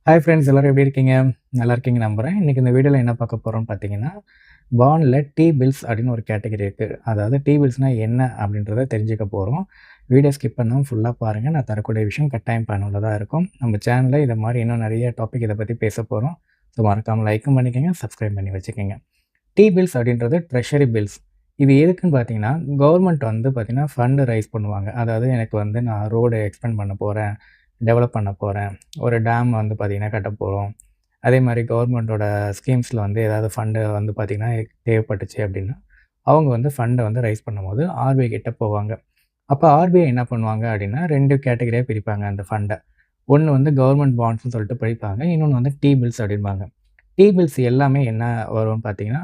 Hi friends, எல்லாரும் எப்படி இருக்கீங்க? நல்லா இருக்கீங்கன்னு நம்புறேன். இன்னைக்கு இந்த வீடியோல என்ன பார்க்க போறோம்னு பார்த்தீங்கன்னா, பாண்ட்ல T-பில்ஸ் அப்படின்னு ஒரு கேட்டகரி இருக்கு. அதாவது T-பில்ஸ்னா என்ன அப்படின்றத தெரிஞ்சுக்க போறோம். வீடியோ ஸ்கிப் பண்ணாம ஃபுல்லா பாருங்க. நான் தரக்கூடிய விஷயம் கட்டாயம் பயனுள்ளதா இருக்கும். நம்ம சேனல்ல இத மாரி இன்னும் நிறைய டாபிக் இத பத்தி பேச போறோம். ஸோ மறக்காம லைக்கும் பண்ணிக்கங்க, சப்ஸ்கிரைப் பண்ணி வச்சுக்கங்க. T-பில்ஸ் அப்படின்றது ட்ரெஷரி பில்ஸ். இது எதுக்குன்னு பார்த்தீங்கன்னா, கவர்மெண்ட் வந்து பார்த்தீங்கன்னா ஃபண்ட் ரைஸ் பண்ணுவாங்க. அதாவது எனக்கு வந்து நான் ரோடு எக்ஸ்பேண்ட் பண்ண போறேன், டெவலப் பண்ண போறேன், ஒரு டேம் வந்து பார்த்தீங்கன்னா கட்டப் போறோம். அதே மாரி கவர்மெண்ட்டோட ஸ்கீம்ஸ்ல வந்து ஏதாவது ஃபண்டு வந்து பார்த்தீங்கன்னா தேவைப்பட்டுச்சு அப்படின்னா, அவங்க வந்து ஃபண்ட வந்து ரைஸ் பண்ணும்போது ஆர்பிஐ கிட்ட போவாங்க. அப்ப ஆர்பிஐ என்ன பண்ணுவாங்க அப்படின்னா, 2 கேட்டகரியா பிரிப்பாங்க அந்த ஃபண்ட. ஒண்ணு வந்து கவர்மெண்ட் பாண்ட்ஸ்ன்னு சொல்லிட்டு பிரிப்பாங்க. இன்னொன்னு வந்து T-பில்ஸ் அப்படிம்பாங்க. T-பில்ஸ் எல்லாமே என்ன வரும்னு பார்த்தீங்கன்னா,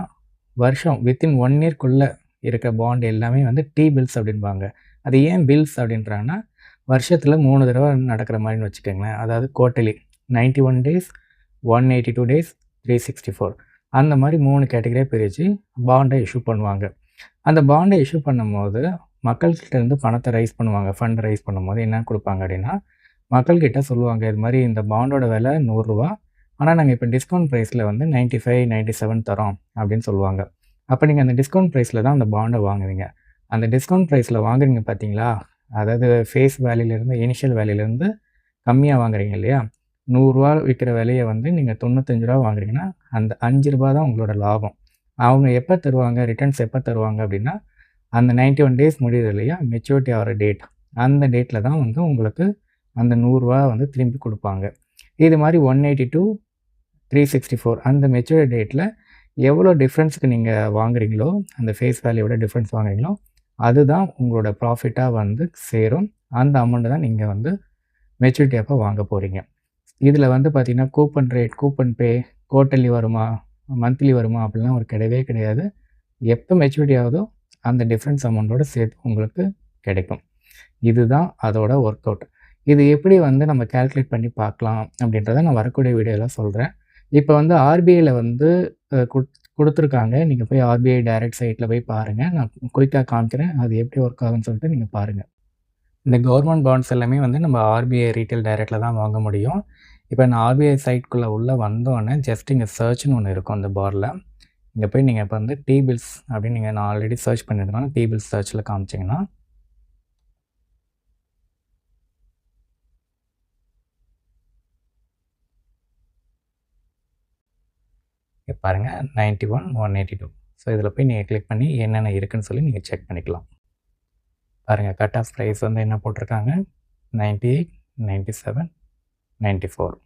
வருஷம் வித்தின் 1 இயர்க்குள்ள இருக்க பாண்ட் எல்லாமே வந்து T-பில்ஸ் அப்படிம்பாங்க. அது ஏன் பில்ஸ் அப்படின்றாங்கன்னா, வருஷத்துல 3 தடவ நடக்கிற மாரின்னு வச்சுக்கங்களேன். அதாவது குவார்ட்டர்லி 91 டேஸ், 182 டேஸ், 364 அந்த மாரி 3 கேட்டகரியா பிரிச்சு பாண்ட இஷ்யூ பண்ணுவாங்க. அந்த பாண்ட இஷ்யூ பண்ணும்போது, மக்கள்கிட்ட இருந்து பணத்த ரைஸ் பண்ணுவாங்க. ஃபண்ட் ரைஸ் பண்ணும்போது என்ன குடுப்பாங்க அப்படின்னா, மக்கள்கிட்ட சொல்லுவாங்க, இது மாரி இந்த பாண்டோட விலை ரூ. 100. ஆனா நாங்க இப்ப டிஸ்கவுண்ட் பிரைஸ்ல வந்து 95, 97 தரோம் அப்படின்னு சொல்லுவாங்க. அப்ப நீங்க அந்த டிஸ்கவுண்ட் பிரைஸ்ல தான் அந்த பாண்ட வாங்குவீங்க. அந்த டிஸ்கவுண்ட் பிரைஸ்ல வாங்குறீங்க பார்த்தீங்களா? அதாவது ஃபேஸ் வேல்யூலேருந்து இனிஷியல் வேல்யூலேருந்து கம்மியா வாங்குறீங்க இல்லையா? ரூ. 100 விக்கிற விலைய வந்து நீங்க ரூ. 95 வாங்குறீங்கன்னா, அந்த ரூ. 5 தான் உங்களோட லாபம். அவங்க எப்ப தருவாங்க, ரிட்டர்ன்ஸ் எப்ப தருவாங்க அப்படின்னா, அந்த 91 டேஸ் முடியுது இல்லையா? மெச்சூரிட்டி ஆகுற டேட். அந்த டேட்ல தான் வந்து உங்களுக்கு அந்த ரூ. 100 வந்து திரும்பி குடுப்பாங்க. இது மாரி 182, 364 அந்த மெச்சூரிட்டி டேட்ல எவ்வளோ டிஃபரன்ஸ்க்கு நீங்க வாங்குறீங்களோ, அந்த ஃபேஸ் வேல்யூவோட டிஃபரன்ஸ் வாங்குறீங்களோ, அதுதான் உங்களோட ப்ராஃபிட்டா வந்து சேரும். அந்த அமௌண்ட்ட தான் நீங்க வந்து மெச்சூரிட்டி அப்ப வாங்க போறீங்க. இதுல வந்து பார்த்தீங்கன்னா, கூப்பன் ரேட், கூப்பன் பே, குவார்ட்டர்லி வருமா, மந்த்லி வருமா அப்படிலாம் ஒரு கிடையவே கிடையாது. எப்ப மெச்சூரிட்டி ஆகுதோ, அந்த டிஃபரன்ஸ் அமௌண்ட்டோட சேர்த்து உங்களுக்கு கிடைக்கும். இதுதான் அதோட ஒர்க் அவுட். இது எப்படி வந்து நம்ம கால்குலேட் பண்ணி பார்க்கலாம் அப்படின்றத நான் வரக்கூடிய வீடியோல சொல்றேன். இப்ப வந்து ஆர்பிஐல வந்து அ குட் குடுத்துருக்காங்க. நீங்க போய் ஆர்பிஐ டைரக்ட் சைட்ல போய் பாருங்க. நான் குயிக்கா காமிக்கிறேன். அது எப்படி ஒர்க் ஆகுதுன்னு சொல்லிட்டு நீங்க பாருங்க. இந்த கவர்மெண்ட் பாண்ட்ஸ் எல்லாமே வந்து நம்ம ஆர்பிஐ ரீட்டெயில் டைரக்ட்ல தான் வாங்க முடியும். இப்ப நான் ஆர்பிஐ சைட்குள்ள உள்ள வந்தோனே, ஜஸ்ட் இங்க சர்ச்ன்னு ஒண்ணு இருக்கும் அந்த பார்ல. இங்க போய் நீங்க இப்ப வந்து T-பில்ஸ் அப்படின்னு நான் ஆல்ரெடி சர்ச் பண்ணியிருந்தேன். T-பில்ஸ் சர்ச்ல காமிச்சீங்கன்னா, இங்க பாருங்க 91, 182. ஸோ இதில போய் நீங்க கிளிக் பண்ணி என்னென்ன இருக்குன்னு சொல்லி நீங்க செக் பண்ணிக்கலாம். பாருங்க கட் ஆஃப் பிரைஸ் வந்து என்ன போட்டிருக்காங்க? 98, 97, 94.